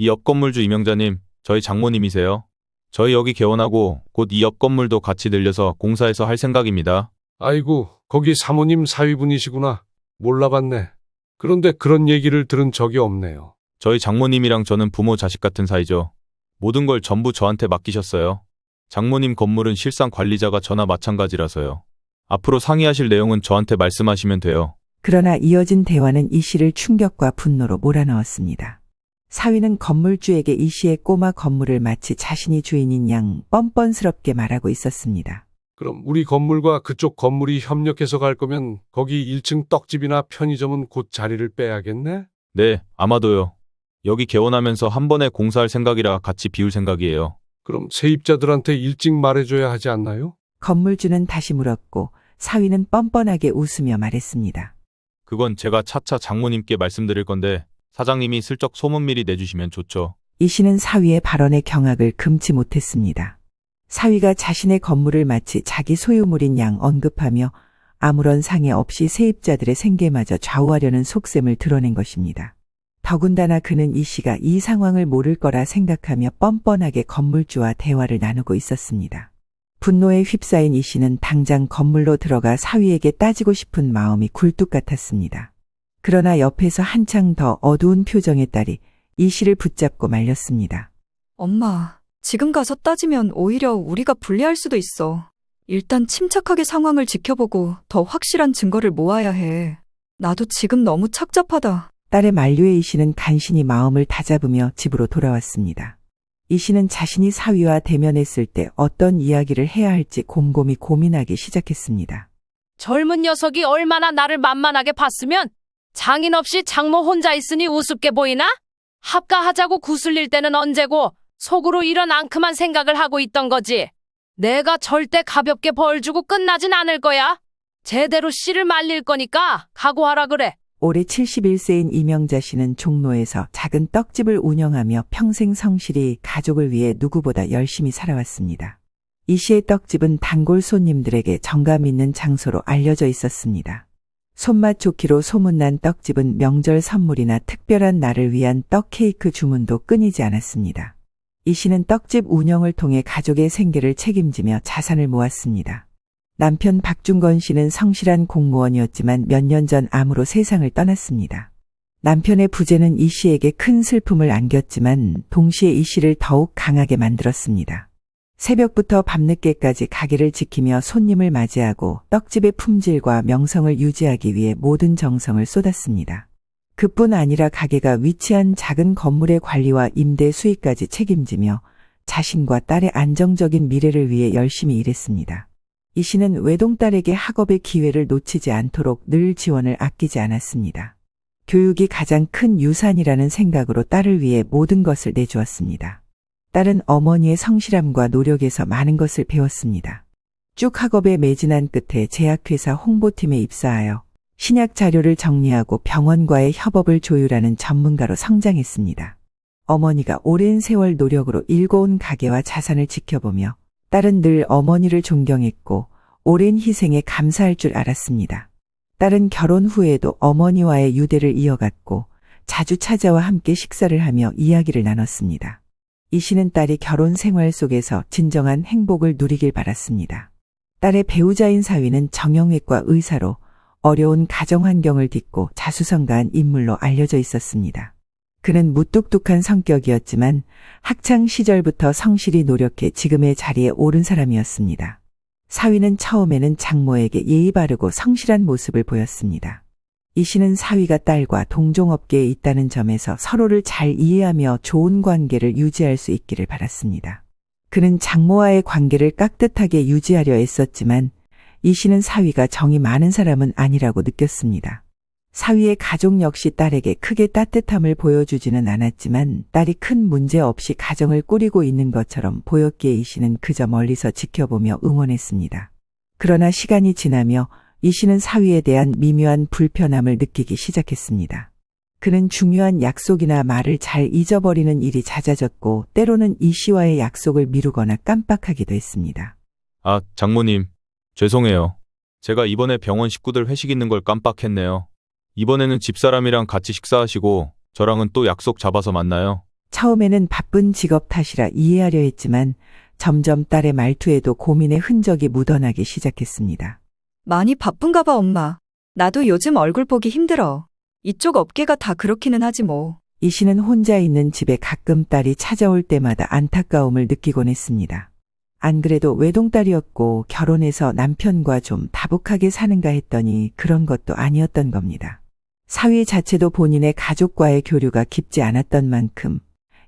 이 옆 건물주 이명자님, 저희 장모님이세요. 저희 여기 개원하고 곧 이 옆 건물도 같이 늘려서 공사해서 할 생각입니다. 아이고, 거기 사모님 사위분이시구나. 몰라봤네. 그런데 그런 얘기를 들은 적이 없네요. 저희 장모님이랑 저는 부모 자식 같은 사이죠. 모든 걸 전부 저한테 맡기셨어요. 장모님 건물은 실상 관리자가 저나 마찬가지라서요. 앞으로 상의하실 내용은 저한테 말씀하시면 돼요. 그러나 이어진 대화는 이 씨를 충격과 분노로 몰아넣었습니다. 사위는 건물주에게 이 씨의 꼬마 건물을 마치 자신이 주인인 양 뻔뻔스럽게 말하고 있었습니다. 그럼 우리 건물과 그쪽 건물이 협력해서 갈 거면 거기 1층 떡집이나 편의점은 곧 자리를 빼야겠네? 네, 아마도요. 여기 개원하면서 한 번에 공사할 생각이라 같이 비울 생각이에요. 그럼 세입자들한테 일찍 말해줘야 하지 않나요? 건물주는 다시 물었고 사위는 뻔뻔하게 웃으며 말했습니다. 그건 제가 차차 장모님께 말씀드릴 건데 사장님이 슬쩍 소문 미리 내주시면 좋죠. 이 씨는 사위의 발언에 경악을 금치 못했습니다. 사위가 자신의 건물을 마치 자기 소유물인 양 언급하며 아무런 상의 없이 세입자들의 생계마저 좌우하려는 속셈을 드러낸 것입니다. 더군다나 그는 이 씨가 이 상황을 모를 거라 생각하며 뻔뻔하게 건물주와 대화를 나누고 있었습니다. 분노에 휩싸인 이 씨는 당장 건물로 들어가 사위에게 따지고 싶은 마음이 굴뚝 같았습니다. 그러나 옆에서 한창 더 어두운 표정의 딸이 이 씨를 붙잡고 말렸습니다. 엄마, 지금 가서 따지면 오히려 우리가 불리할 수도 있어. 일단 침착하게 상황을 지켜보고 더 확실한 증거를 모아야 해. 나도 지금 너무 착잡하다. 딸의 만류에 이 씨는 간신히 마음을 다잡으며 집으로 돌아왔습니다. 이 씨는 자신이 사위와 대면했을 때 어떤 이야기를 해야 할지 곰곰이 고민하기 시작했습니다. 젊은 녀석이 얼마나 나를 만만하게 봤으면 장인 없이 장모 혼자 있으니 우습게 보이나? 합가하자고 구슬릴 때는 언제고 속으로 이런 앙큼한 생각을 하고 있던 거지. 내가 절대 가볍게 벌 주고 끝나진 않을 거야. 제대로 씨를 말릴 거니까 각오하라 그래. 올해 71세인 이명자 씨는 종로에서 작은 떡집을 운영하며 평생 성실히 가족을 위해 누구보다 열심히 살아왔습니다. 이 씨의 떡집은 단골 손님들에게 정감 있는 장소로 알려져 있었습니다. 손맛 좋기로 소문난 떡집은 명절 선물이나 특별한 날을 위한 떡 케이크 주문도 끊이지 않았습니다. 이 씨는 떡집 운영을 통해 가족의 생계를 책임지며 자산을 모았습니다. 남편 박중건 씨는 성실한 공무원이었지만 몇 년 전 암으로 세상을 떠났습니다. 남편의 부재는 이 씨에게 큰 슬픔을 안겼지만 동시에 이 씨를 더욱 강하게 만들었습니다. 새벽부터 밤늦게까지 가게를 지키며 손님을 맞이하고 떡집의 품질과 명성을 유지하기 위해 모든 정성을 쏟았습니다. 그뿐 아니라 가게가 위치한 작은 건물의 관리와 임대 수익까지 책임지며 자신과 딸의 안정적인 미래를 위해 열심히 일했습니다. 이 씨는 외동딸에게 학업의 기회를 놓치지 않도록 늘 지원을 아끼지 않았습니다. 교육이 가장 큰 유산이라는 생각으로 딸을 위해 모든 것을 내주었습니다. 딸은 어머니의 성실함과 노력에서 많은 것을 배웠습니다. 쭉 학업에 매진한 끝에 제약회사 홍보팀에 입사하여 신약 자료를 정리하고 병원과의 협업을 조율하는 전문가로 성장했습니다. 어머니가 오랜 세월 노력으로 일궈온 가게와 자산을 지켜보며 딸은 늘 어머니를 존경했고 오랜 희생에 감사할 줄 알았습니다. 딸은 결혼 후에도 어머니와의 유대를 이어갔고 자주 찾아와 함께 식사를 하며 이야기를 나눴습니다. 이 씨는 딸이 결혼 생활 속에서 진정한 행복을 누리길 바랐습니다. 딸의 배우자인 사위는 정형외과 의사로 어려운 가정 환경을 딛고 자수성가한 인물로 알려져 있었습니다. 그는 무뚝뚝한 성격이었지만 학창 시절부터 성실히 노력해 지금의 자리에 오른 사람이었습니다. 사위는 처음에는 장모에게 예의 바르고 성실한 모습을 보였습니다. 이 씨는 사위가 딸과 동종업계에 있다는 점에서 서로를 잘 이해하며 좋은 관계를 유지할 수 있기를 바랐습니다. 그는 장모와의 관계를 깍듯하게 유지하려 애썼지만 이 씨는 사위가 정이 많은 사람은 아니라고 느꼈습니다. 사위의 가족 역시 딸에게 크게 따뜻함을 보여주지는 않았지만 딸이 큰 문제 없이 가정을 꾸리고 있는 것처럼 보였기에 이 씨는 그저 멀리서 지켜보며 응원했습니다. 그러나 시간이 지나며 이 씨는 사위에 대한 미묘한 불편함을 느끼기 시작했습니다. 그는 중요한 약속이나 말을 잘 잊어버리는 일이 잦아졌고 때로는 이 씨와의 약속을 미루거나 깜빡하기도 했습니다. 아, 장모님. 죄송해요. 제가 이번에 병원 식구들 회식 있는 걸 깜빡했네요. 이번에는 집사람이랑 같이 식사하시고 저랑은 또 약속 잡아서 만나요. 처음에는 바쁜 직업 탓이라 이해하려 했지만 점점 딸의 말투에도 고민의 흔적이 묻어나기 시작했습니다. 많이 바쁜가 봐, 엄마. 나도 요즘 얼굴 보기 힘들어. 이쪽 업계가 다 그렇기는 하지 뭐. 이 씨는 혼자 있는 집에 가끔 딸이 찾아올 때마다 안타까움을 느끼곤 했습니다. 안 그래도 외동딸이었고 결혼해서 남편과 좀 다복하게 사는가 했더니 그런 것도 아니었던 겁니다. 사위 자체도 본인의 가족과의 교류가 깊지 않았던 만큼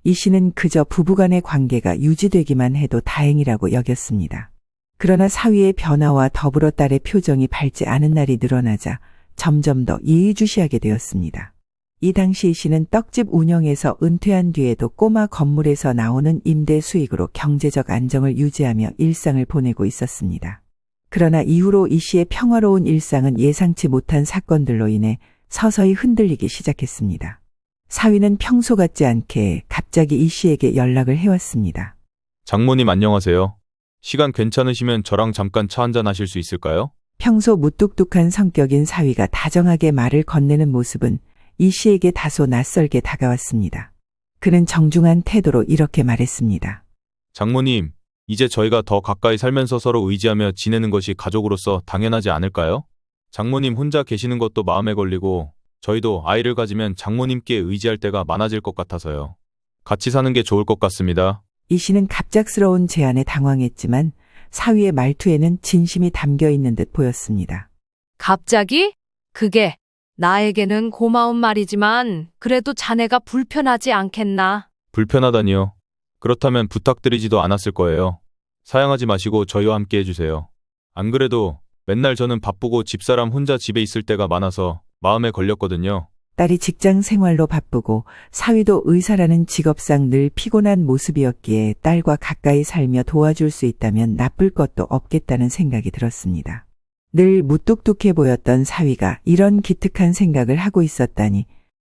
이 씨는 그저 부부간의 관계가 유지되기만 해도 다행이라고 여겼습니다. 그러나 사위의 변화와 더불어 딸의 표정이 밝지 않은 날이 늘어나자 점점 더 예의주시하게 되었습니다. 이 당시 이 씨는 떡집 운영에서 은퇴한 뒤에도 꼬마 건물에서 나오는 임대 수익으로 경제적 안정을 유지하며 일상을 보내고 있었습니다. 그러나 이후로 이 씨의 평화로운 일상은 예상치 못한 사건들로 인해 서서히 흔들리기 시작했습니다. 사위는 평소 같지 않게 갑자기 이 씨에게 연락을 해왔습니다. 장모님 안녕하세요. 시간 괜찮으시면 저랑 잠깐 차 한잔 하실 수 있을까요? 평소 무뚝뚝한 성격인 사위가 다정하게 말을 건네는 모습은 이 씨에게 다소 낯설게 다가왔습니다. 그는 정중한 태도로 이렇게 말했습니다. 장모님, 이제 저희가 더 가까이 살면서 서로 의지하며 지내는 것이 가족으로서 당연하지 않을까요? 장모님 혼자 계시는 것도 마음에 걸리고 저희도 아이를 가지면 장모님께 의지할 때가 많아질 것 같아서요. 같이 사는 게 좋을 것 같습니다. 이 씨는 갑작스러운 제안에 당황했지만 사위의 말투에는 진심이 담겨 있는 듯 보였습니다. 갑자기? 그게 나에게는 고마운 말이지만 그래도 자네가 불편하지 않겠나? 불편하다니요. 그렇다면 부탁드리지도 않았을 거예요. 사양하지 마시고 저희와 함께 해주세요. 안 그래도 맨날 저는 바쁘고 집사람 혼자 집에 있을 때가 많아서 마음에 걸렸거든요. 딸이 직장 생활로 바쁘고 사위도 의사라는 직업상 늘 피곤한 모습이었기에 딸과 가까이 살며 도와줄 수 있다면 나쁠 것도 없겠다는 생각이 들었습니다. 늘 무뚝뚝해 보였던 사위가 이런 기특한 생각을 하고 있었다니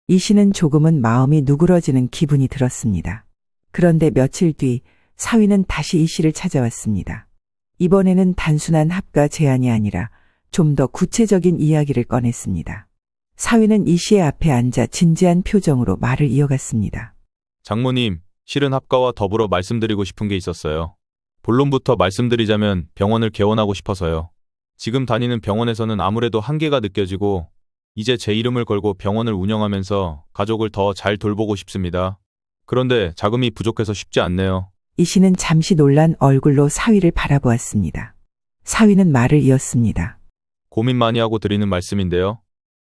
이 씨는 조금은 마음이 누그러지는 기분이 들었습니다. 그런데 며칠 뒤 사위는 다시 이 씨를 찾아왔습니다. 이번에는 단순한 합가 제안이 아니라 좀 더 구체적인 이야기를 꺼냈습니다. 사위는 이 씨의 앞에 앉아 진지한 표정으로 말을 이어갔습니다. 장모님, 실은 합가와 더불어 말씀드리고 싶은 게 있었어요. 본론부터 말씀드리자면 병원을 개원하고 싶어서요. 지금 다니는 병원에서는 아무래도 한계가 느껴지고 이제 제 이름을 걸고 병원을 운영하면서 가족을 더 잘 돌보고 싶습니다. 그런데 자금이 부족해서 쉽지 않네요. 이 씨는 잠시 놀란 얼굴로 사위를 바라보았습니다. 사위는 말을 이었습니다. 고민 많이 하고 드리는 말씀인데요.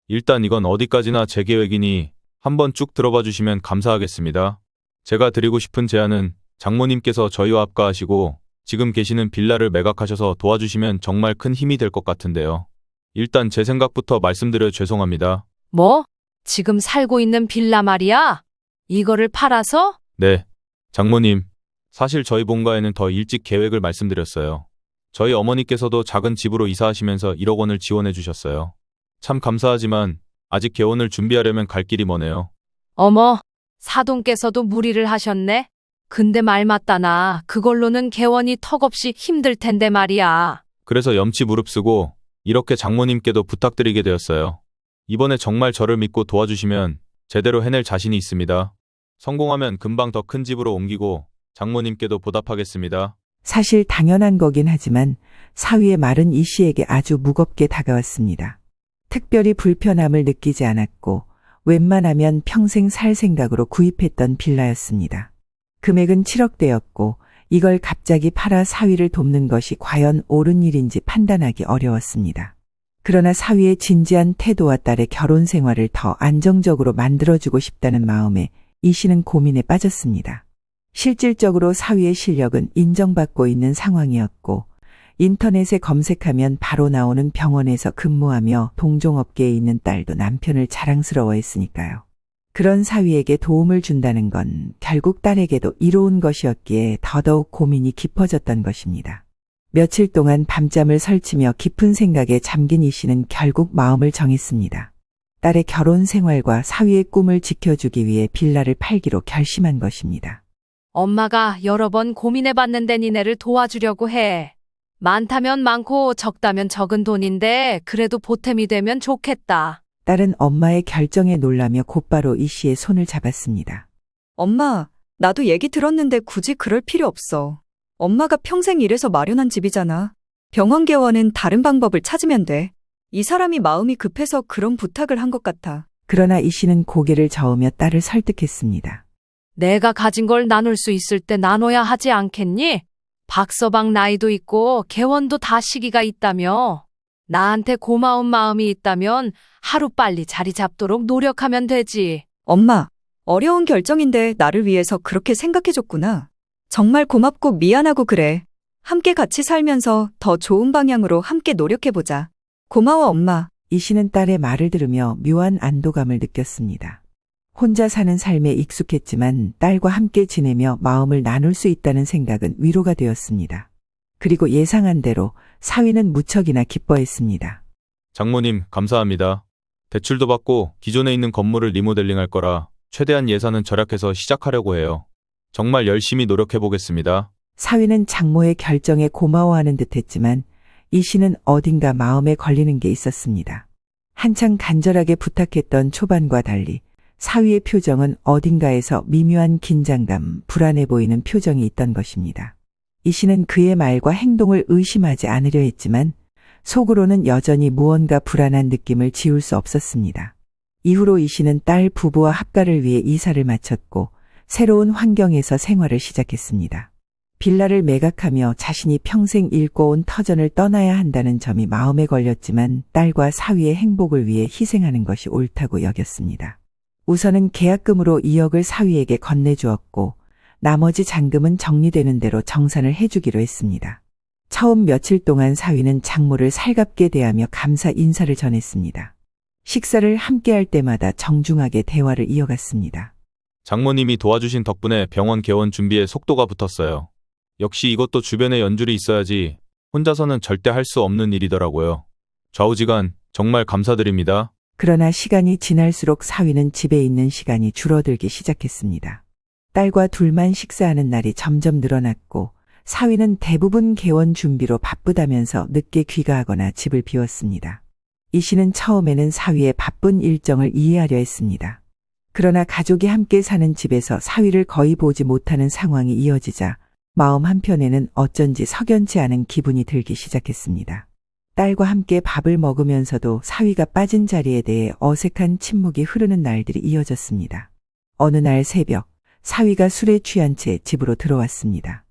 일단 이건 어디까지나 제 계획이니 한번 쭉 들어봐 주시면 감사하겠습니다. 제가 드리고 싶은 제안은 장모님께서 저희와 합가하시고 지금 계시는 빌라를 매각하셔서 도와주시면 정말 큰 힘이 될 것 같은데요. 일단 제 생각부터 말씀드려 죄송합니다. 뭐? 지금 살고 있는 빌라 말이야? 이거를 팔아서? 네. 장모님, 사실 저희 본가에는 더 일찍 계획을 말씀드렸어요. 저희 어머니께서도 작은 집으로 이사하시면서 1억 원을 지원해 주셨어요. 참 감사하지만 아직 개원을 준비하려면 갈 길이 머네요. 어머, 사돈께서도 무리를 하셨네? 근데 말 맞다나 그걸로는 개원이 턱없이 힘들 텐데 말이야. 그래서 염치 무릅쓰고 이렇게 장모님께도 부탁드리게 되었어요. 이번에 정말 저를 믿고 도와주시면 제대로 해낼 자신이 있습니다. 성공하면 금방 더 큰 집으로 옮기고 장모님께도 보답하겠습니다. 사실 당연한 거긴 하지만 사위의 말은 이 씨에게 아주 무겁게 다가왔습니다. 특별히 불편함을 느끼지 않았고 웬만하면 평생 살 생각으로 구입했던 빌라였습니다. 금액은 7억대였고 이걸 갑자기 팔아 사위를 돕는 것이 과연 옳은 일인지 판단하기 어려웠습니다. 그러나 사위의 진지한 태도와 딸의 결혼 생활을 더 안정적으로 만들어주고 싶다는 마음에 이 씨는 고민에 빠졌습니다. 실질적으로 사위의 실력은 인정받고 있는 상황이었고 인터넷에 검색하면 바로 나오는 병원에서 근무하며 동종업계에 있는 딸도 남편을 자랑스러워했으니까요. 그런 사위에게 도움을 준다는 건 결국 딸에게도 이로운 것이었기에 더더욱 고민이 깊어졌던 것입니다. 며칠 동안 밤잠을 설치며 깊은 생각에 잠긴 이 씨는 결국 마음을 정했습니다. 딸의 결혼 생활과 사위의 꿈을 지켜주기 위해 빌라를 팔기로 결심한 것입니다. 엄마가 여러 번 고민해봤는데 니네를 도와주려고 해. 많다면 많고 적다면 적은 돈인데 그래도 보탬이 되면 좋겠다. 딸은 엄마의 결정에 놀라며 곧바로 이 씨의 손을 잡았습니다. 엄마, 나도 얘기 들었는데 굳이 그럴 필요 없어. 엄마가 평생 일해서 마련한 집이잖아. 병원 개원은 다른 방법을 찾으면 돼. 이 사람이 마음이 급해서 그런 부탁을 한 것 같아. 그러나 이 씨는 고개를 저으며 딸을 설득했습니다. 내가 가진 걸 나눌 수 있을 때 나눠야 하지 않겠니? 박서방 나이도 있고 개원도 다 시기가 있다며. 나한테 고마운 마음이 있다면 하루빨리 자리 잡도록 노력하면 되지. 엄마, 어려운 결정인데 나를 위해서 그렇게 생각해줬구나. 정말 고맙고 미안하고 그래. 함께 같이 살면서 더 좋은 방향으로 함께 노력해보자. 고마워, 엄마. 이 씨는 딸의 말을 들으며 묘한 안도감을 느꼈습니다. 혼자 사는 삶에 익숙했지만 딸과 함께 지내며 마음을 나눌 수 있다는 생각은 위로가 되었습니다. 그리고 예상한 대로 사위는 무척이나 기뻐했습니다. 장모님, 감사합니다. 대출도 받고 기존에 있는 건물을 리모델링할 거라 최대한 예산은 절약해서 시작하려고 해요. 정말 열심히 노력해 보겠습니다. 사위는 장모의 결정에 고마워하는 듯했지만 이 씨는 어딘가 마음에 걸리는 게 있었습니다. 한창 간절하게 부탁했던 초반과 달리 사위의 표정은 어딘가에서 미묘한 긴장감, 불안해 보이는 표정이 있던 것입니다. 이 씨는 그의 말과 행동을 의심하지 않으려 했지만 속으로는 여전히 무언가 불안한 느낌을 지울 수 없었습니다. 이후로 이 씨는 딸 부부와 합가를 위해 이사를 마쳤고 새로운 환경에서 생활을 시작했습니다. 빌라를 매각하며 자신이 평생 일궈온 터전을 떠나야 한다는 점이 마음에 걸렸지만 딸과 사위의 행복을 위해 희생하는 것이 옳다고 여겼습니다. 우선은 계약금으로 2억을 사위에게 건네주었고 나머지 잔금은 정리되는 대로 정산을 해주기로 했습니다. 처음 며칠 동안 사위는 장모를 살갑게 대하며 감사 인사를 전했습니다. 식사를 함께할 때마다 정중하게 대화를 이어갔습니다. 장모님이 도와주신 덕분에 병원 개원 준비에 속도가 붙었어요. 역시 이것도 주변에 연줄이 있어야지 혼자서는 절대 할 수 없는 일이더라고요. 좌우지간 정말 감사드립니다. 그러나 시간이 지날수록 사위는 집에 있는 시간이 줄어들기 시작했습니다. 딸과 둘만 식사하는 날이 점점 늘어났고 사위는 대부분 개원 준비로 바쁘다면서 늦게 귀가하거나 집을 비웠습니다. 이 씨는 처음에는 사위의 바쁜 일정을 이해하려 했습니다. 그러나 가족이 함께 사는 집에서 사위를 거의 보지 못하는 상황이 이어지자 마음 한편에는 어쩐지 석연치 않은 기분이 들기 시작했습니다. 딸과 함께 밥을 먹으면서도 사위가 빠진 자리에 대해 어색한 침묵이 흐르는 날들이 이어졌습니다. 어느 날 새벽, 사위가 술에 취한 채 집으로 들어왔습니다.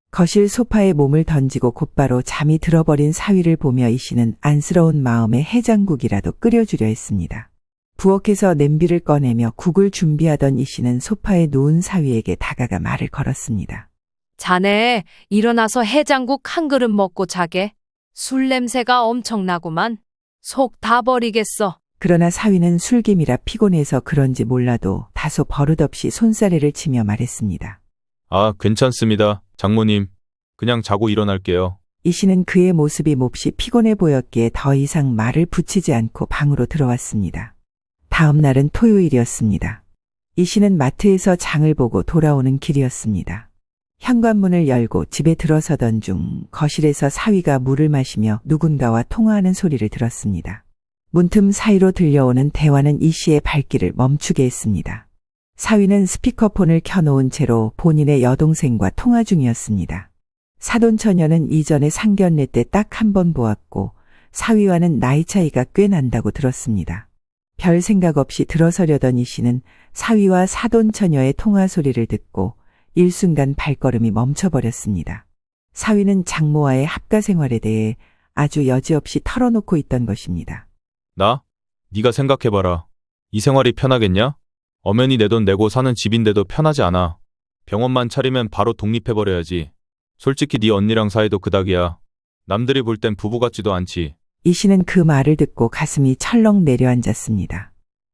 거실 소파에 몸을 던지고 곧바로 잠이 들어버린 사위를 보며 이 씨는 안쓰러운 마음에 해장국이라도 끓여주려 했습니다. 부엌에서 냄비를 꺼내며 국을 준비하던 이 씨는 소파에 누운 사위에게 다가가 말을 걸었습니다. 자네, 일어나서 해장국 한 그릇 먹고 자게. 술 냄새가 엄청나구만. 속 다 버리겠어. 그러나 사위는 술김이라 피곤해서 그런지 몰라도 다소 버릇없이 손사래를 치며 말했습니다. 아, 괜찮습니다. 장모님, 그냥 자고 일어날게요. 이 씨는 그의 모습이 몹시 피곤해 보였기에 더 이상 말을 붙이지 않고 방으로 들어왔습니다. 다음 날은 토요일이었습니다. 이 씨는 마트에서 장을 보고 돌아오는 길이었습니다. 현관문을 열고 집에 들어서던 중 거실에서 사위가 물을 마시며 누군가와 통화하는 소리를 들었습니다. 문틈 사이로 들려오는 대화는 이 씨의 발길을 멈추게 했습니다. 사위는 스피커폰을 켜놓은 채로 본인의 여동생과 통화 중이었습니다. 사돈처녀는 이전에 상견례 때 딱 한 번 보았고 사위와는 나이 차이가 꽤 난다고 들었습니다. 별 생각 없이 들어서려던 이 씨는 사위와 사돈처녀의 통화 소리를 듣고 일순간 발걸음이 멈춰버렸습니다. 사위는 장모와의 합가 생활에 대해 아주 여지없이 털어놓고 있던 것입니다. 나? 네가 생각해봐라. 이 생활이 편하겠냐? 엄연히 내 돈 내고 사는 집인데도 편하지 않아. 병원만 차리면 바로 독립해버려야지. 솔직히 네 언니랑 사이도 그닥이야. 남들이 볼 땐 부부 같지도 않지. 이 씨는 그 말을 듣고 가슴이 철렁 내려앉았습니다.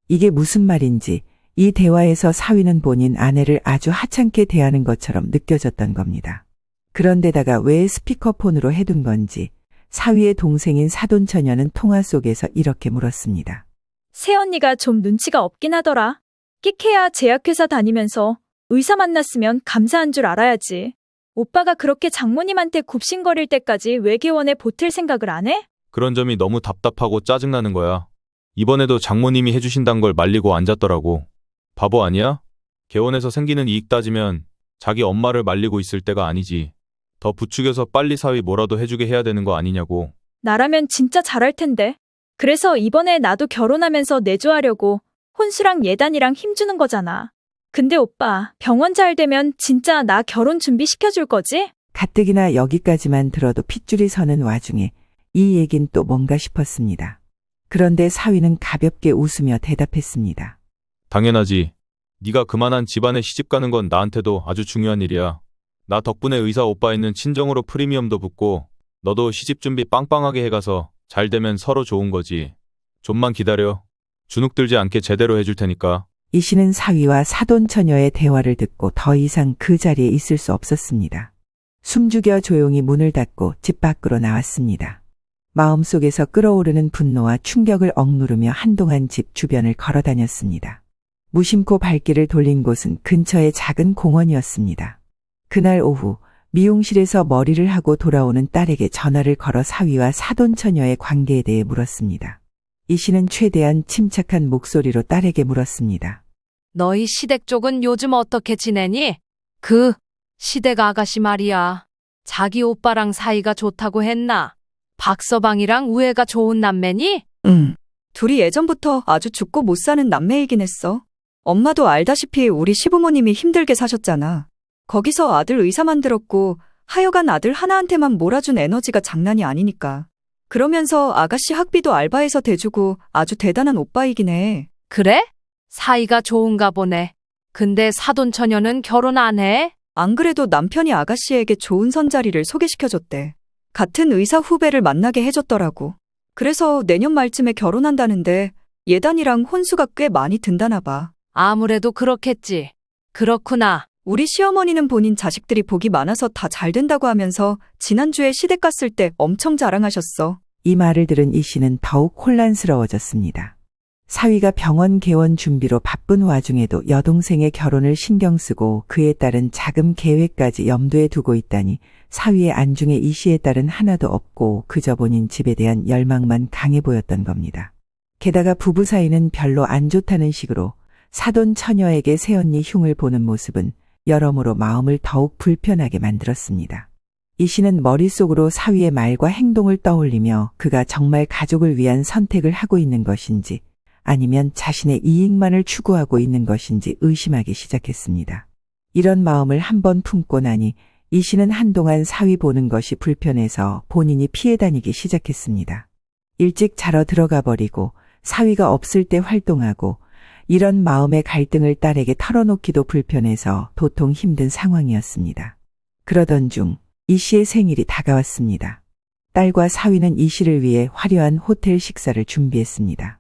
이게 무슨 말인지 이 대화에서 사위는 본인 아내를 아주 하찮게 대하는 것처럼 느껴졌던 겁니다. 그런데다가 왜 스피커폰으로 해둔 건지 사위의 동생인 사돈처녀는 통화 속에서 이렇게 물었습니다. 새언니가 좀 눈치가 없긴 하더라. 끽해야 제약회사 다니면서 의사 만났으면 감사한 줄 알아야지. 오빠가 그렇게 장모님한테 굽신거릴 때까지 왜 개원에 보탤 생각을 안 해? 그런 점이 너무 답답하고 짜증나는 거야. 이번에도 장모님이 해주신단 걸 말리고 앉았더라고. 바보 아니야? 개원에서 생기는 이익 따지면 자기 엄마를 말리고 있을 때가 아니지. 더 부추겨서 빨리 사위 뭐라도 해주게 해야 되는 거 아니냐고. 나라면 진짜 잘할 텐데. 그래서 이번에 나도 결혼하면서 내조하려고 혼수랑 예단이랑 힘주는 거잖아. 근데 오빠, 병원 잘 되면 진짜 나 결혼 준비시켜줄 거지? 가뜩이나 여기까지만 들어도 핏줄이 서는 와중에 이 얘긴 또 뭔가 싶었습니다. 그런데 사위는 가볍게 웃으며 대답했습니다. 당연하지. 네가 그만한 집안에 시집 가는 건 나한테도 아주 중요한 일이야. 나 덕분에 의사 오빠 있는 친정으로 프리미엄도 붙고 너도 시집 준비 빵빵하게 해가서 잘 되면 서로 좋은 거지. 좀만 기다려. 주눅 들지 않게 제대로 해줄 테니까. 이 씨는 사위와 사돈처녀의 대화를 듣고 더 이상 그 자리에 있을 수 없었습니다. 숨죽여 조용히 문을 닫고 집 밖으로 나왔습니다. 마음속에서 끓어오르는 분노와 충격을 억누르며 한동안 집 주변을 걸어 다녔습니다. 무심코 발길을 돌린 곳은 근처의 작은 공원이었습니다. 그날 오후 미용실에서 머리를 하고 돌아오는 딸에게 전화를 걸어 사위와 사돈처녀의 관계에 대해 물었습니다. 이 씨는 최대한 침착한 목소리로 딸에게 물었습니다. 너희 시댁 쪽은 요즘 어떻게 지내니? 시댁 아가씨 말이야. 자기 오빠랑 사이가 좋다고 했나? 박서방이랑 우애가 좋은 남매니? 응. 둘이 예전부터 아주 죽고 못 사는 남매이긴 했어. 엄마도 알다시피 우리 시부모님이 힘들게 사셨잖아. 거기서 아들 의사 만들었고 하여간 아들 하나한테만 몰아준 에너지가 장난이 아니니까. 그러면서 아가씨 학비도 알바해서 대주고 아주 대단한 오빠이긴 해. 그래? 사이가 좋은가 보네. 근데 사돈처녀는 결혼 안 해? 안 그래도 남편이 아가씨에게 좋은 선자리를 소개시켜줬대. 같은 의사 후배를 만나게 해줬더라고. 그래서 내년 말쯤에 결혼한다는데 예단이랑 혼수가 꽤 많이 든다나 봐. 아무래도 그렇겠지. 그렇구나. 우리 시어머니는 본인 자식들이 복이 많아서 다 잘 된다고 하면서 지난주에 시댁 갔을 때 엄청 자랑하셨어. 이 말을 들은 이 씨는 더욱 혼란스러워졌습니다. 사위가 병원 개원 준비로 바쁜 와중에도 여동생의 결혼을 신경 쓰고 그에 따른 자금 계획까지 염두에 두고 있다니 사위의 안중에 이 씨의 딸은 하나도 없고 그저 본인 집에 대한 열망만 강해 보였던 겁니다. 게다가 부부 사이는 별로 안 좋다는 식으로 사돈 처녀에게 새언니 흉을 보는 모습은 여러모로 마음을 더욱 불편하게 만들었습니다. 이 씨는 머릿속으로 사위의 말과 행동을 떠올리며 그가 정말 가족을 위한 선택을 하고 있는 것인지 아니면 자신의 이익만을 추구하고 있는 것인지 의심하기 시작했습니다. 이런 마음을 한번 품고 나니 이 씨는 한동안 사위 보는 것이 불편해서 본인이 피해 다니기 시작했습니다. 일찍 자러 들어가 버리고 사위가 없을 때 활동하고 이런 마음의 갈등을 딸에게 털어놓기도 불편해서 도통 힘든 상황이었습니다. 그러던 중 이 씨의 생일이 다가왔습니다. 딸과 사위는 이 씨를 위해 화려한 호텔 식사를 준비했습니다.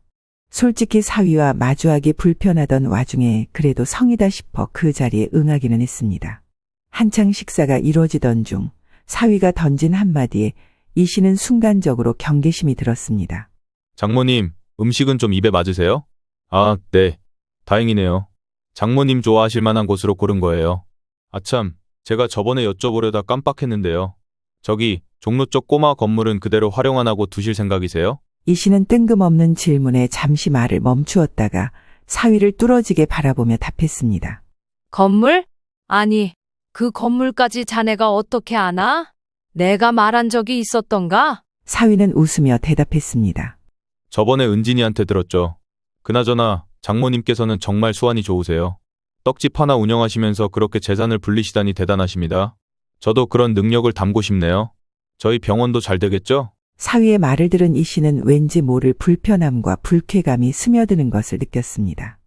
솔직히 사위와 마주하기 불편하던 와중에 그래도 성이다 싶어 그 자리에 응하기는 했습니다. 한창 식사가 이루어지던 중 사위가 던진 한마디에 이 씨는 순간적으로 경계심이 들었습니다. 장모님, 음식은 좀 입에 맞으세요? 아, 네. 다행이네요. 장모님 좋아하실 만한 곳으로 고른 거예요. 아참, 제가 저번에 여쭤보려다 깜빡했는데요. 저기 종로 쪽 꼬마 건물은 그대로 활용 안 하고 두실 생각이세요? 이 씨는 뜬금없는 질문에 잠시 말을 멈추었다가 사위를 뚫어지게 바라보며 답했습니다. 건물? 아니, 그 건물까지 자네가 어떻게 아나? 내가 말한 적이 있었던가? 사위는 웃으며 대답했습니다. 저번에 은진이한테 들었죠. 그나저나 장모님께서는 정말 수완이 좋으세요. 떡집 하나 운영하시면서 그렇게 재산을 불리시다니 대단하십니다. 저도 그런 능력을 담고 싶네요. 저희 병원도 잘 되겠죠? 사위의 말을 들은 이 씨는 왠지 모를 불편함과 불쾌감이 스며드는 것을 느꼈습니다.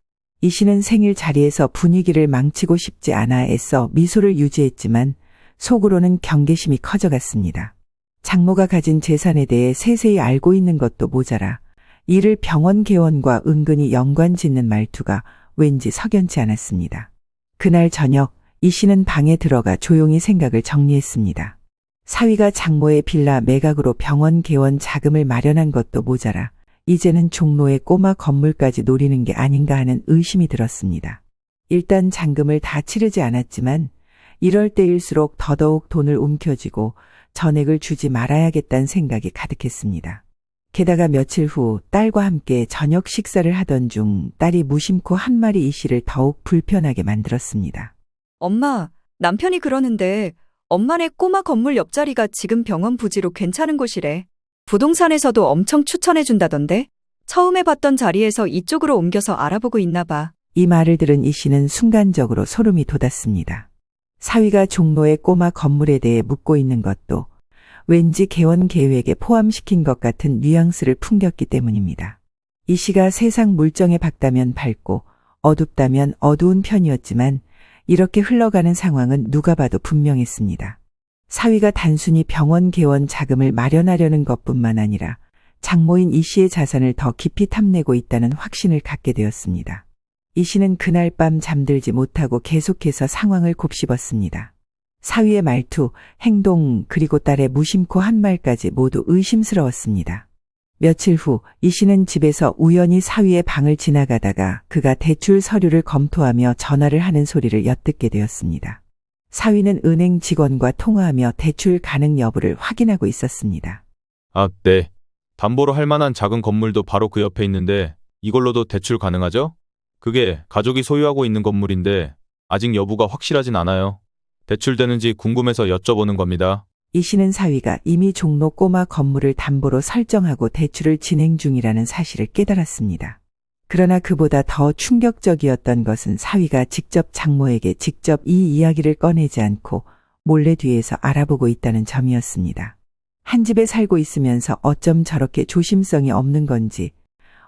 이 씨는 생일 자리에서 분위기를 망치고 싶지 않아 애써 미소를 유지했지만 속으로는 경계심이 커져갔습니다. 장모가 가진 재산에 대해 세세히 알고 있는 것도 모자라 이를 병원 개원과 은근히 연관짓는 말투가 왠지 석연치 않았습니다. 그날 저녁 이 씨는 방에 들어가 조용히 생각을 정리했습니다. 사위가 장모의 빌라 매각으로 병원 개원 자금을 마련한 것도 모자라 이제는 종로의 꼬마 건물까지 노리는 게 아닌가 하는 의심이 들었습니다. 일단 잔금을 다 치르지 않았지만 이럴 때일수록 더더욱 돈을 움켜쥐고 전액을 주지 말아야겠다는 생각이 가득했습니다. 게다가 며칠 후 딸과 함께 저녁 식사를 하던 중 딸이 무심코 한 말이 이 씨를 더욱 불편하게 만들었습니다. 엄마, 남편이 그러는데 엄마네 꼬마 건물 옆자리가 지금 병원 부지로 괜찮은 곳이래. 부동산에서도 엄청 추천해준다던데? 처음에 봤던 자리에서 이쪽으로 옮겨서 알아보고 있나 봐. 이 말을 들은 이 씨는 순간적으로 소름이 돋았습니다. 사위가 종로의 꼬마 건물에 대해 묻고 있는 것도 왠지 개원 계획에 포함시킨 것 같은 뉘앙스를 풍겼기 때문입니다. 이 씨가 세상 물정에 밝다면 밝고 어둡다면 어두운 편이었지만 이렇게 흘러가는 상황은 누가 봐도 분명했습니다. 사위가 단순히 병원 개원 자금을 마련하려는 것뿐만 아니라 장모인 이 씨의 자산을 더 깊이 탐내고 있다는 확신을 갖게 되었습니다. 이 씨는 그날 밤 잠들지 못하고 계속해서 상황을 곱씹었습니다. 사위의 말투, 행동, 그리고 딸의 무심코 한 말까지 모두 의심스러웠습니다. 며칠 후 이 씨는 집에서 우연히 사위의 방을 지나가다가 그가 대출 서류를 검토하며 전화를 하는 소리를 엿듣게 되었습니다. 사위는 은행 직원과 통화하며 대출 가능 여부를 확인하고 있었습니다. 아, 네. 담보로 할 만한 작은 건물도 바로 그 옆에 있는데 이걸로도 대출 가능하죠? 그게 가족이 소유하고 있는 건물인데 아직 여부가 확실하진 않아요. 대출되는지 궁금해서 여쭤보는 겁니다. 이 씨는 사위가 이미 종로 꼬마 건물을 담보로 설정하고 대출을 진행 중이라는 사실을 깨달았습니다. 그러나 그보다 더 충격적이었던 것은 사위가 직접 장모에게 직접 이 이야기를 꺼내지 않고 몰래 뒤에서 알아보고 있다는 점이었습니다. 한 집에 살고 있으면서 어쩜 저렇게 조심성이 없는 건지,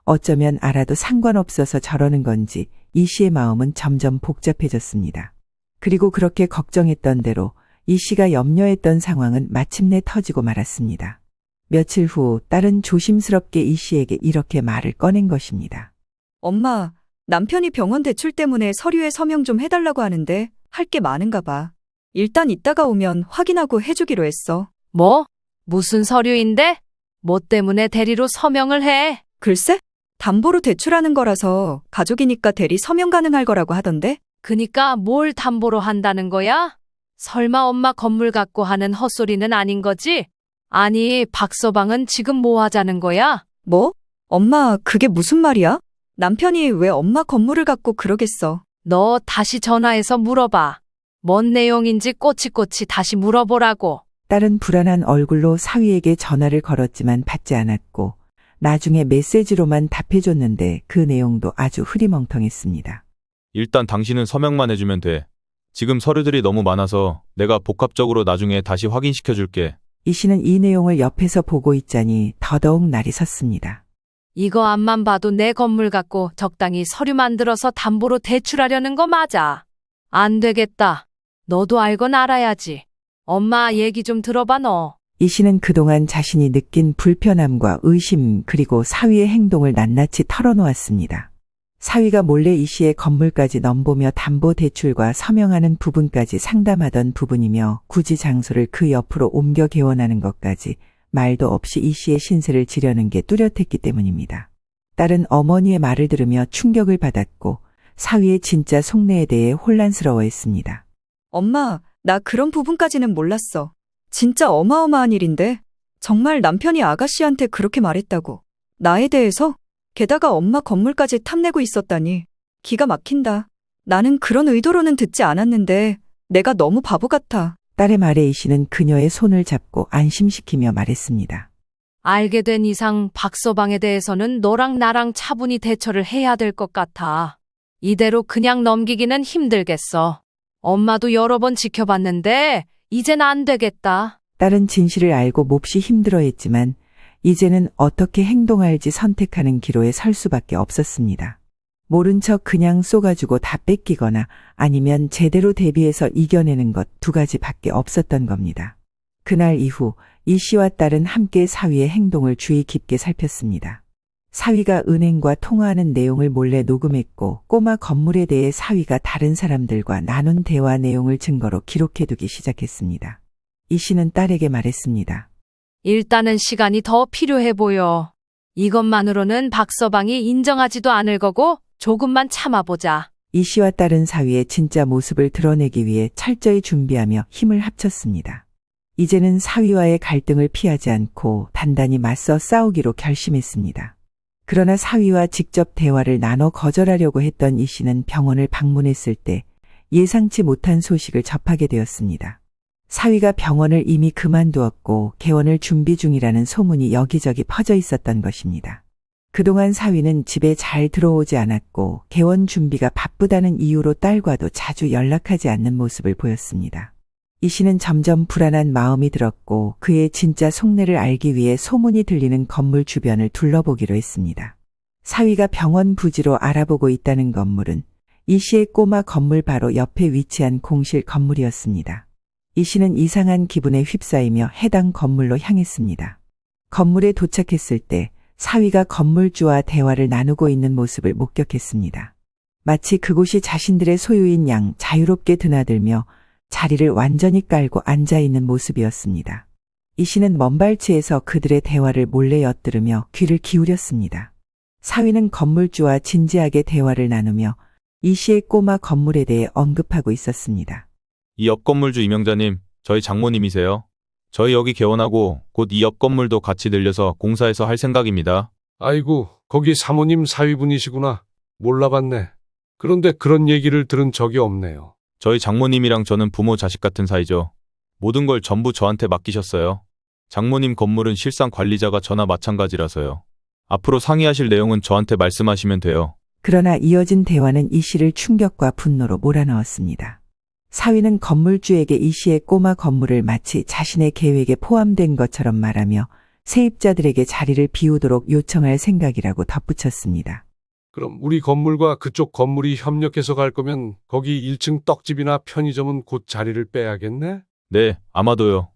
어쩌면 알아도 상관없어서 저러는 건지 이 씨의 마음은 점점 복잡해졌습니다. 그리고 그렇게 걱정했던 대로 이 씨가 염려했던 상황은 마침내 터지고 말았습니다. 며칠 후 딸은 조심스럽게 이 씨에게 이렇게 말을 꺼낸 것입니다. 엄마, 남편이 병원 대출 때문에 서류에 서명 좀 해달라고 하는데 할 게 많은가 봐. 일단 이따가 오면 확인하고 해주기로 했어. 뭐? 무슨 서류인데? 뭐 때문에 대리로 서명을 해? 글쎄? 담보로 대출하는 거라서 가족이니까 대리 서명 가능할 거라고 하던데? 그니까 뭘 담보로 한다는 거야? 설마 엄마 건물 갖고 하는 헛소리는 아닌 거지? 아니, 박서방은 지금 뭐 하자는 거야? 뭐? 엄마, 그게 무슨 말이야? 남편이 왜 엄마 건물을 갖고 그러겠어? 너 다시 전화해서 물어봐. 뭔 내용인지 꼬치꼬치 다시 물어보라고. 딸은 불안한 얼굴로 사위에게 전화를 걸었지만 받지 않았고 나중에 메시지로만 답해줬는데 그 내용도 아주 흐리멍텅했습니다. 일단 당신은 서명만 해주면 돼. 지금 서류들이 너무 많아서 내가 복합적으로 나중에 다시 확인시켜줄게. 이 씨는 이 내용을 옆에서 보고 있자니 더더욱 날이 섰습니다. 이거 앞만 봐도 내 건물 갖고 적당히 서류 만들어서 담보로 대출하려는 거 맞아. 안 되겠다. 너도 알건 알아야지. 엄마 얘기 좀 들어봐 너. 이 씨는 그동안 자신이 느낀 불편함과 의심 그리고 사위의 행동을 낱낱이 털어놓았습니다. 사위가 몰래 이 씨의 건물까지 넘보며 담보대출과 서명하는 부분까지 상담하던 부분이며 굳이 장소를 그 옆으로 옮겨 개원하는 것까지 말도 없이 이 씨의 신세를 지려는 게 뚜렷했기 때문입니다. 딸은 어머니의 말을 들으며 충격을 받았고 사위의 진짜 속내에 대해 혼란스러워했습니다. 엄마, 나 그런 부분까지는 몰랐어. 진짜 어마어마한 일인데? 정말 남편이 아가씨한테 그렇게 말했다고. 나에 대해서? 게다가 엄마 건물까지 탐내고 있었다니. 기가 막힌다. 나는 그런 의도로는 듣지 않았는데 내가 너무 바보 같아. 딸의 말에 이 씨는 그녀의 손을 잡고 안심시키며 말했습니다. 알게 된 이상 박서방에 대해서는 너랑 나랑 차분히 대처를 해야 될 것 같아. 이대로 그냥 넘기기는 힘들겠어. 엄마도 여러 번 지켜봤는데 이젠 안 되겠다. 딸은 진실을 알고 몹시 힘들어했지만 이제는 어떻게 행동할지 선택하는 기로에 설 수밖에 없었습니다. 모른 척 그냥 쏘가지고 다 뺏기거나 아니면 제대로 대비해서 이겨내는 것 두 가지밖에 없었던 겁니다. 그날 이후 이 씨와 딸은 함께 사위의 행동을 주의 깊게 살폈습니다. 사위가 은행과 통화하는 내용을 몰래 녹음했고 꼬마 건물에 대해 사위가 다른 사람들과 나눈 대화 내용을 증거로 기록해두기 시작했습니다. 이 씨는 딸에게 말했습니다. 일단은 시간이 더 필요해 보여. 이것만으로는 박서방이 인정하지도 않을 거고 조금만 참아보자. 이 씨와 딸은 사위의 진짜 모습을 드러내기 위해 철저히 준비하며 힘을 합쳤습니다. 이제는 사위와의 갈등을 피하지 않고 단단히 맞서 싸우기로 결심했습니다. 그러나 사위와 직접 대화를 나눠 거절하려고 했던 이 씨는 병원을 방문했을 때 예상치 못한 소식을 접하게 되었습니다. 사위가 병원을 이미 그만두었고 개원을 준비 중이라는 소문이 여기저기 퍼져 있었던 것입니다. 그동안 사위는 집에 잘 들어오지 않았고 개원 준비가 바쁘다는 이유로 딸과도 자주 연락하지 않는 모습을 보였습니다. 이 씨는 점점 불안한 마음이 들었고 그의 진짜 속내를 알기 위해 소문이 들리는 건물 주변을 둘러보기로 했습니다. 사위가 병원 부지로 알아보고 있다는 건물은 이 씨의 꼬마 건물 바로 옆에 위치한 공실 건물이었습니다. 이 씨는 이상한 기분에 휩싸이며 해당 건물로 향했습니다. 건물에 도착했을 때 사위가 건물주와 대화를 나누고 있는 모습을 목격했습니다. 마치 그곳이 자신들의 소유인 양 자유롭게 드나들며 자리를 완전히 깔고 앉아있는 모습이었습니다. 이 씨는 먼발치에서 그들의 대화를 몰래 엿들으며 귀를 기울였습니다. 사위는 건물주와 진지하게 대화를 나누며 이 씨의 꼬마 건물에 대해 언급하고 있었습니다. 이 옆 건물주 이명자님, 저희 장모님이세요. 저희 여기 개원하고 곧 이 옆 건물도 같이 들려서 공사해서 할 생각입니다. 아이고, 거기 사모님 사위분이시구나. 몰라봤네. 그런데 그런 얘기를 들은 적이 없네요. 저희 장모님이랑 저는 부모 자식 같은 사이죠. 모든 걸 전부 저한테 맡기셨어요. 장모님 건물은 실상 관리자가 저나 마찬가지라서요. 앞으로 상의하실 내용은 저한테 말씀하시면 돼요. 그러나 이어진 대화는 이 씨를 충격과 분노로 몰아넣었습니다. 사위는 건물주에게 이 씨의 꼬마 건물을 마치 자신의 계획에 포함된 것처럼 말하며 세입자들에게 자리를 비우도록 요청할 생각이라고 덧붙였습니다. 그럼 우리 건물과 그쪽 건물이 협력해서 갈 거면 거기 1층 떡집이나 편의점은 곧 자리를 빼야겠네? 네, 아마도요.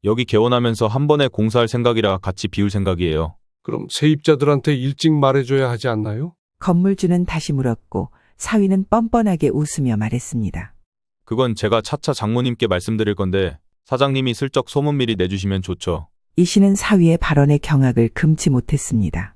여기 개원하면서 한 번에 공사할 생각이라 같이 비울 생각이에요. 그럼 세입자들한테 일찍 말해줘야 하지 않나요? 건물주는 다시 물었고 사위는 뻔뻔하게 웃으며 말했습니다. 그건 제가 차차 장모님께 말씀드릴 건데 사장님이 슬쩍 소문 미리 내주시면 좋죠. 이 씨는 사위의 발언에 경악을 금치 못했습니다.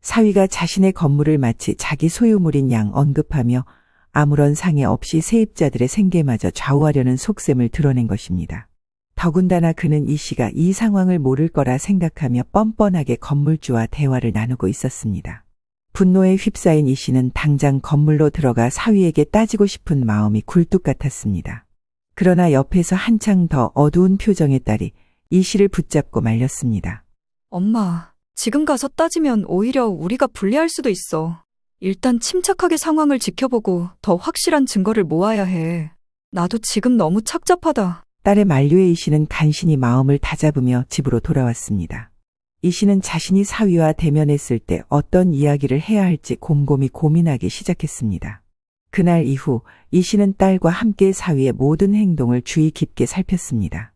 사위가 자신의 건물을 마치 자기 소유물인 양 언급하며 아무런 상의 없이 세입자들의 생계마저 좌우하려는 속셈을 드러낸 것입니다. 더군다나 그는 이 씨가 이 상황을 모를 거라 생각하며 뻔뻔하게 건물주와 대화를 나누고 있었습니다. 분노에 휩싸인 이 씨는 당장 건물로 들어가 사위에게 따지고 싶은 마음이 굴뚝 같았습니다. 그러나 옆에서 한창 더 어두운 표정의 딸이 이 씨를 붙잡고 말렸습니다. 엄마, 지금 가서 따지면 오히려 우리가 불리할 수도 있어. 일단 침착하게 상황을 지켜보고 더 확실한 증거를 모아야 해. 나도 지금 너무 착잡하다. 딸의 만류에 이 씨는 간신히 마음을 다잡으며 집으로 돌아왔습니다. 이 씨는 자신이 사위와 대면했을 때 어떤 이야기를 해야 할지 곰곰이 고민하기 시작했습니다. 그날 이후 이 씨는 딸과 함께 사위의 모든 행동을 주의 깊게 살폈습니다.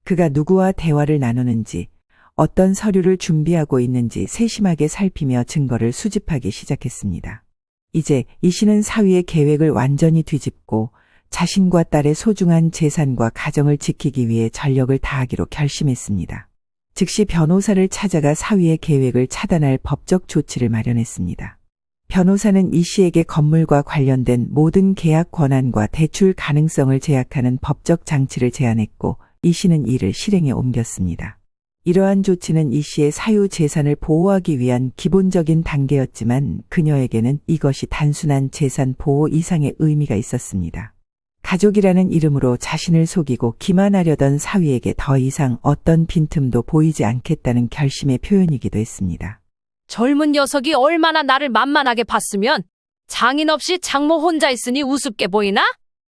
그가 누구와 대화를 나누는지, 어떤 서류를 준비하고 있는지 세심하게 살피며 증거를 수집하기 시작했습니다. 이제 이 씨는 사위의 계획을 완전히 뒤집고 자신과 딸의 소중한 재산과 가정을 지키기 위해 전력을 다하기로 결심했습니다. 즉시 변호사를 찾아가 사위의 계획을 차단할 법적 조치를 마련했습니다. 변호사는 이 씨에게 건물과 관련된 모든 계약 권한과 대출 가능성을 제약하는 법적 장치를 제안했고 이 씨는 이를 실행에 옮겼습니다. 이러한 조치는 이 씨의 사유 재산을 보호하기 위한 기본적인 단계였지만 그녀에게는 이것이 단순한 재산 보호 이상의 의미가 있었습니다. 가족이라는 이름으로 자신을 속이고 기만하려던 사위에게 더 이상 어떤 빈틈도 보이지 않겠다는 결심의 표현이기도 했습니다. 젊은 녀석이 얼마나 나를 만만하게 봤으면 장인 없이 장모 혼자 있으니 우습게 보이나?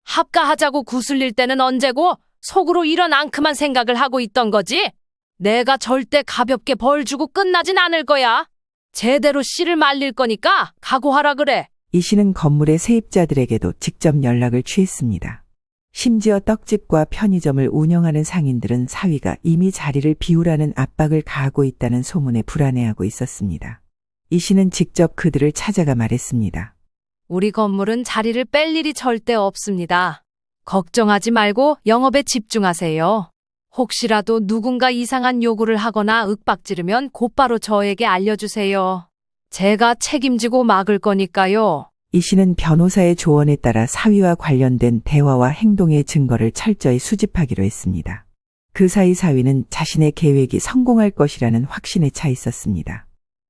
합가하자고 구슬릴 때는 언제고 속으로 이런 앙큼한 생각을 하고 있던 거지? 내가 절대 가볍게 벌 주고 끝나진 않을 거야. 제대로 씨를 말릴 거니까 각오하라 그래. 이 씨는 건물의 세입자들에게도 직접 연락을 취했습니다. 심지어 떡집과 편의점을 운영하는 상인들은 사위가 이미 자리를 비우라는 압박을 가하고 있다는 소문에 불안해하고 있었습니다. 이 씨는 직접 그들을 찾아가 말했습니다. 우리 건물은 자리를 뺄 일이 절대 없습니다. 걱정하지 말고 영업에 집중하세요. 혹시라도 누군가 이상한 요구를 하거나 윽박지르면 곧바로 저에게 알려주세요. 제가 책임지고 막을 거니까요. 이 씨는 변호사의 조언에 따라 사위와 관련된 대화와 행동의 증거를 철저히 수집하기로 했습니다. 그 사이 사위는 자신의 계획이 성공할 것이라는 확신에 차 있었습니다.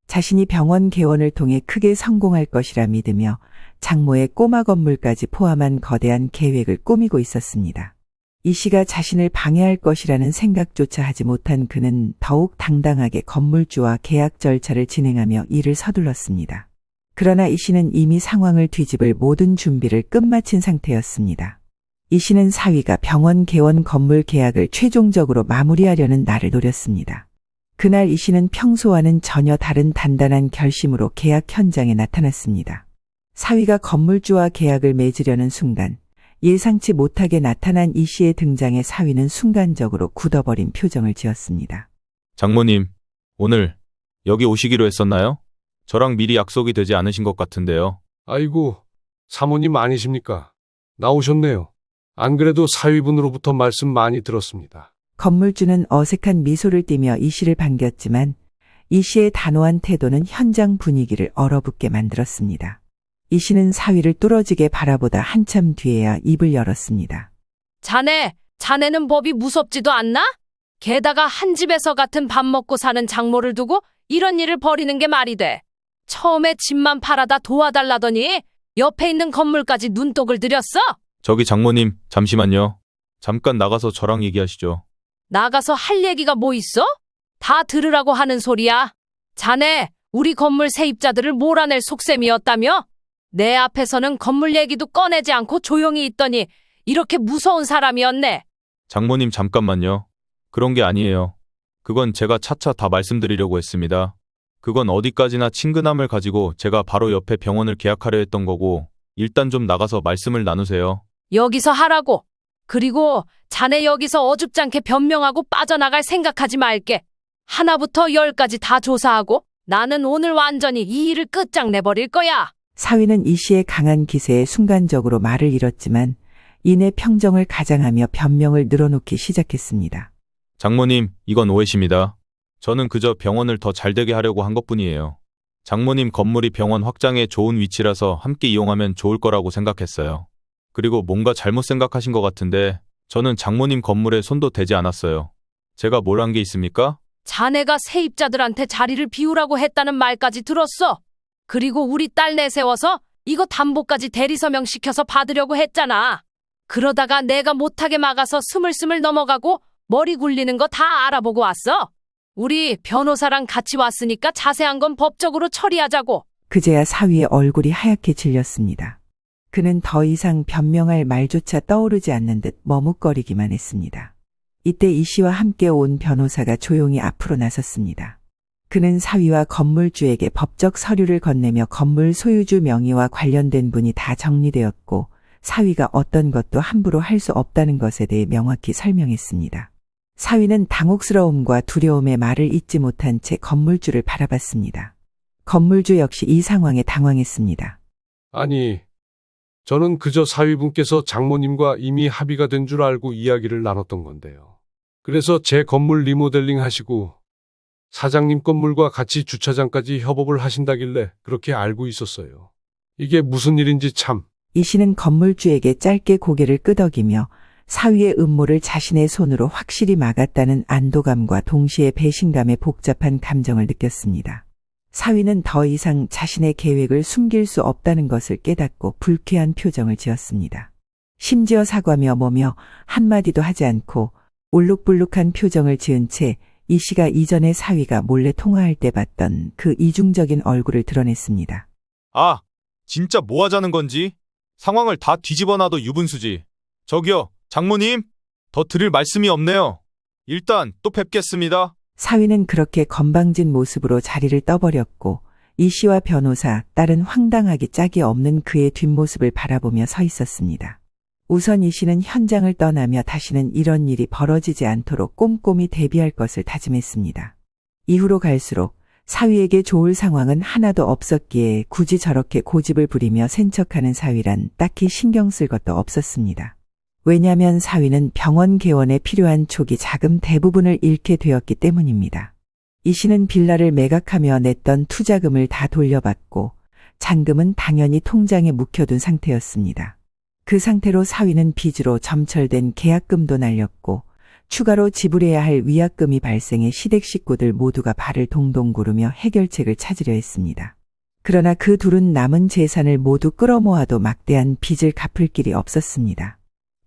자신이 병원 개원을 통해 크게 성공할 것이라 믿으며 장모의 꼬마 건물까지 포함한 거대한 계획을 꾸미고 있었습니다. 이 씨가 자신을 방해할 것이라는 생각조차 하지 못한 그는 더욱 당당하게 건물주와 계약 절차를 진행하며 일을 서둘렀습니다. 그러나 이 씨는 이미 상황을 뒤집을 모든 준비를 끝마친 상태였습니다. 이 씨는 사위가 병원 개원 건물 계약을 최종적으로 마무리하려는 날을 노렸습니다. 그날 이 씨는 평소와는 전혀 다른 단단한 결심으로 계약 현장에 나타났습니다. 사위가 건물주와 계약을 맺으려는 순간 예상치 못하게 나타난 이 씨의 등장에 사위는 순간적으로 굳어버린 표정을 지었습니다. 장모님, 오늘 여기 오시기로 했었나요? 저랑 미리 약속이 되지 않으신 것 같은데요. 아이고, 사모님 아니십니까? 나오셨네요. 안 그래도 사위분으로부터 말씀 많이 들었습니다. 건물주는 어색한 미소를 띠며 이 씨를 반겼지만 이 씨의 단호한 태도는 현장 분위기를 얼어붙게 만들었습니다. 이 씨는 사위를 뚫어지게 바라보다 한참 뒤에야 입을 열었습니다. 자네는 법이 무섭지도 않나? 게다가 한 집에서 같은 밥 먹고 사는 장모를 두고 이런 일을 벌이는 게 말이 돼. 처음에 집만 팔아다 도와달라더니 옆에 있는 건물까지 눈독을 들였어? 저기 장모님, 잠시만요. 잠깐 나가서 저랑 얘기하시죠. 나가서 할 얘기가 뭐 있어? 다 들으라고 하는 소리야. 자네, 우리 건물 세입자들을 몰아낼 속셈이었다며? 내 앞에서는 건물 얘기도 꺼내지 않고 조용히 있더니 이렇게 무서운 사람이었네. 장모님, 잠깐만요. 그런 게 아니에요. 그건 제가 차차 다 말씀드리려고 했습니다. 그건 어디까지나 친근함을 가지고 제가 바로 옆에 병원을 계약하려 했던 거고, 일단 좀 나가서 말씀을 나누세요. 여기서 하라고. 그리고 자네 여기서 어줍잖게 변명하고 빠져나갈 생각하지 말게. 하나부터 열까지 다 조사하고 나는 오늘 완전히 이 일을 끝장내버릴 거야. 사위는 이 씨의 강한 기세에 순간적으로 말을 잃었지만 이내 평정을 가장하며 변명을 늘어놓기 시작했습니다. 장모님, 이건 오해십니다. 저는 그저 병원을 더 잘되게 하려고 한 것뿐이에요. 장모님 건물이 병원 확장에 좋은 위치라서 함께 이용하면 좋을 거라고 생각했어요. 그리고 뭔가 잘못 생각하신 것 같은데 저는 장모님 건물에 손도 대지 않았어요. 제가 뭘 한 게 있습니까? 자네가 세입자들한테 자리를 비우라고 했다는 말까지 들었어. 그리고 우리 딸 내세워서 이거 담보까지 대리서명시켜서 받으려고 했잖아. 그러다가 내가 못하게 막아서 스물스물 넘어가고 머리 굴리는 거 다 알아보고 왔어. 우리 변호사랑 같이 왔으니까 자세한 건 법적으로 처리하자고. 그제야 사위의 얼굴이 하얗게 질렸습니다. 그는 더 이상 변명할 말조차 떠오르지 않는 듯 머뭇거리기만 했습니다. 이때 이 씨와 함께 온 변호사가 조용히 앞으로 나섰습니다. 그는 사위와 건물주에게 법적 서류를 건네며 건물 소유주 명의와 관련된 분이 다 정리되었고 사위가 어떤 것도 함부로 할 수 없다는 것에 대해 명확히 설명했습니다. 사위는 당혹스러움과 두려움에 말을 잇지 못한 채 건물주를 바라봤습니다. 건물주 역시 이 상황에 당황했습니다. 아니, 저는 그저 사위분께서 장모님과 이미 합의가 된 줄 알고 이야기를 나눴던 건데요. 그래서 제 건물 리모델링 하시고 사장님 건물과 같이 주차장까지 협업을 하신다길래 그렇게 알고 있었어요. 이게 무슨 일인지 참. 이 씨는 건물주에게 짧게 고개를 끄덕이며 사위의 음모를 자신의 손으로 확실히 막았다는 안도감과 동시에 배신감의 복잡한 감정을 느꼈습니다. 사위는 더 이상 자신의 계획을 숨길 수 없다는 것을 깨닫고 불쾌한 표정을 지었습니다. 심지어 사과며 뭐며 한마디도 하지 않고 울룩불룩한 표정을 지은 채 이 씨가 이전에 사위가 몰래 통화할 때 봤던 그 이중적인 얼굴을 드러냈습니다. 아, 진짜 뭐 하자는 건지? 상황을 다 뒤집어놔도 유분수지. 저기요, 장모님, 더 드릴 말씀이 없네요. 일단 또 뵙겠습니다. 사위는 그렇게 건방진 모습으로 자리를 떠버렸고 이 씨와 변호사, 딸은 황당하기 짝이 없는 그의 뒷모습을 바라보며 서 있었습니다. 우선 이 씨는 현장을 떠나며 다시는 이런 일이 벌어지지 않도록 꼼꼼히 대비할 것을 다짐했습니다. 이후로 갈수록 사위에게 좋을 상황은 하나도 없었기에 굳이 저렇게 고집을 부리며 센척하는 사위란 딱히 신경 쓸 것도 없었습니다. 왜냐하면 사위는 병원 개원에 필요한 초기 자금 대부분을 잃게 되었기 때문입니다. 이 씨는 빌라를 매각하며 냈던 투자금을 다 돌려받고 잔금은 당연히 통장에 묵혀둔 상태였습니다. 그 상태로 사위는 빚으로 점철된 계약금도 날렸고 추가로 지불해야 할 위약금이 발생해 시댁 식구들 모두가 발을 동동 구르며 해결책을 찾으려 했습니다. 그러나 그 둘은 남은 재산을 모두 끌어모아도 막대한 빚을 갚을 길이 없었습니다.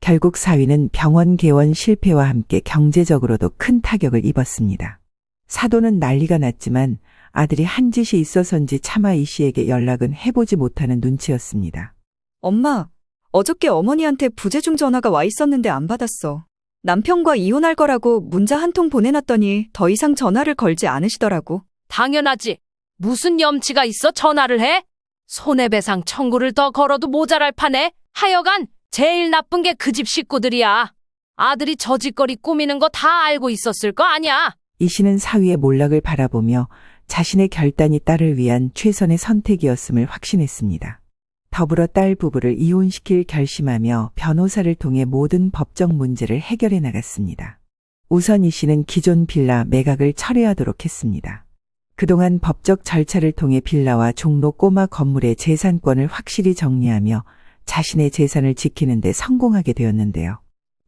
결국 사위는 병원 개원 실패와 함께 경제적으로도 큰 타격을 입었습니다. 사돈은 난리가 났지만 아들이 한 짓이 있어서인지 차마 이 씨에게 연락은 해보지 못하는 눈치였습니다. 엄마, 어저께 어머니한테 부재중 전화가 와 있었는데 안 받았어. 남편과 이혼할 거라고 문자 한 통 보내놨더니 더 이상 전화를 걸지 않으시더라고. 당연하지. 무슨 염치가 있어 전화를 해? 손해배상 청구를 더 걸어도 모자랄 판에. 하여간 제일 나쁜 게 그 집 식구들이야. 아들이 저 짓거리 꾸미는 거 다 알고 있었을 거 아니야. 이 씨는 사위의 몰락을 바라보며 자신의 결단이 딸을 위한 최선의 선택이었음을 확신했습니다. 더불어 딸 부부를 이혼시킬 결심하며 변호사를 통해 모든 법적 문제를 해결해 나갔습니다. 우선 이 씨는 기존 빌라 매각을 철회하도록 했습니다. 그동안 법적 절차를 통해 빌라와 종로 꼬마 건물의 재산권을 확실히 정리하며 자신의 재산을 지키는 데 성공하게 되었는데요.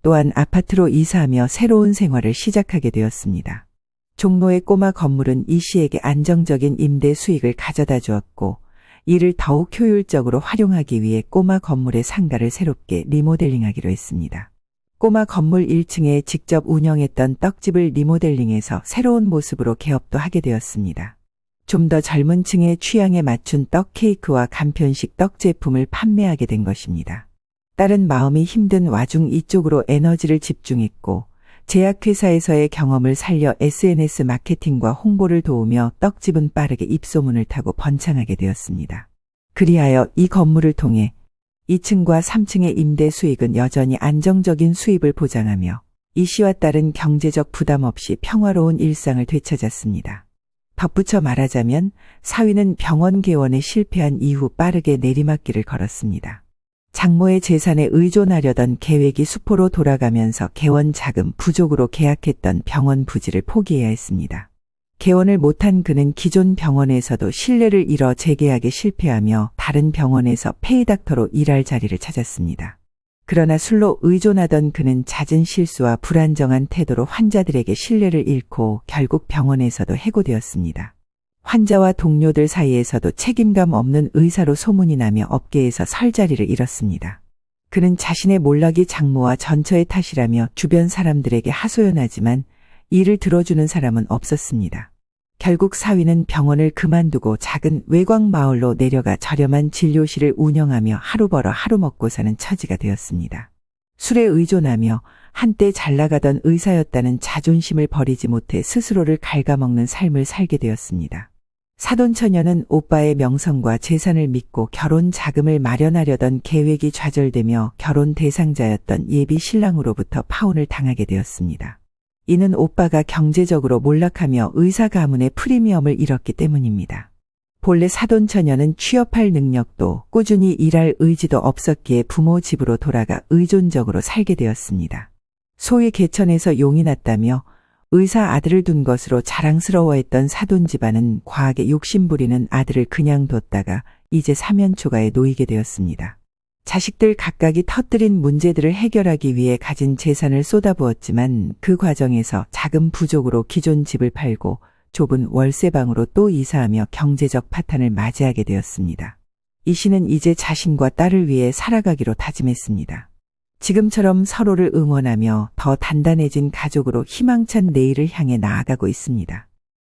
또한 아파트로 이사하며 새로운 생활을 시작하게 되었습니다. 종로의 꼬마 건물은 이 씨에게 안정적인 임대 수익을 가져다 주었고 이를 더욱 효율적으로 활용하기 위해 꼬마 건물의 상가를 새롭게 리모델링하기로 했습니다. 꼬마 건물 1층에 직접 운영했던 떡집을 리모델링해서 새로운 모습으로 개업도 하게 되었습니다. 좀 더 젊은 층의 취향에 맞춘 떡 케이크와 간편식 떡 제품을 판매하게 된 것입니다. 딸은 마음이 힘든 와중 이쪽으로 에너지를 집중했고 제약회사에서의 경험을 살려 SNS 마케팅과 홍보를 도우며 떡집은 빠르게 입소문을 타고 번창하게 되었습니다. 그리하여 이 건물을 통해 2층과 3층의 임대 수익은 여전히 안정적인 수입을 보장하며 이 씨와 딸은 경제적 부담 없이 평화로운 일상을 되찾았습니다. 덧붙여 말하자면 사위는 병원 개원에 실패한 이후 빠르게 내리막길을 걸었습니다. 장모의 재산에 의존하려던 계획이 수포로 돌아가면서 개원 자금 부족으로 계약했던 병원 부지를 포기해야 했습니다. 개원을 못한 그는 기존 병원에서도 신뢰를 잃어 재계약에 실패하며 다른 병원에서 페이닥터로 일할 자리를 찾았습니다. 그러나 술로 의존하던 그는 잦은 실수와 불안정한 태도로 환자들에게 신뢰를 잃고 결국 병원에서도 해고되었습니다. 환자와 동료들 사이에서도 책임감 없는 의사로 소문이 나며 업계에서 설 자리를 잃었습니다. 그는 자신의 몰락이 장모와 전처의 탓이라며 주변 사람들에게 하소연하지만 이를 들어주는 사람은 없었습니다. 결국 사위는 병원을 그만두고 작은 외곽 마을로 내려가 저렴한 진료실을 운영하며 하루 벌어 하루 먹고 사는 처지가 되었습니다. 술에 의존하며 한때 잘 나가던 의사였다는 자존심을 버리지 못해 스스로를 갉아먹는 삶을 살게 되었습니다. 사돈 처녀는 오빠의 명성과 재산을 믿고 결혼 자금을 마련하려던 계획이 좌절되며 결혼 대상자였던 예비 신랑으로부터 파혼을 당하게 되었습니다. 이는 오빠가 경제적으로 몰락하며 의사 가문의 프리미엄을 잃었기 때문입니다. 본래 사돈 처녀는 취업할 능력도 꾸준히 일할 의지도 없었기에 부모 집으로 돌아가 의존적으로 살게 되었습니다. 소위 개천에서 용이 났다며 의사 아들을 둔 것으로 자랑스러워했던 사돈 집안은 과하게 욕심부리는 아들을 그냥 뒀다가 이제 사면초가에 놓이게 되었습니다. 자식들 각각이 터뜨린 문제들을 해결하기 위해 가진 재산을 쏟아부었지만 그 과정에서 자금 부족으로 기존 집을 팔고 좁은 월세방으로 또 이사하며 경제적 파탄을 맞이하게 되었습니다. 이 씨는 이제 자신과 딸을 위해 살아가기로 다짐했습니다. 지금처럼 서로를 응원하며 더 단단해진 가족으로 희망찬 내일을 향해 나아가고 있습니다.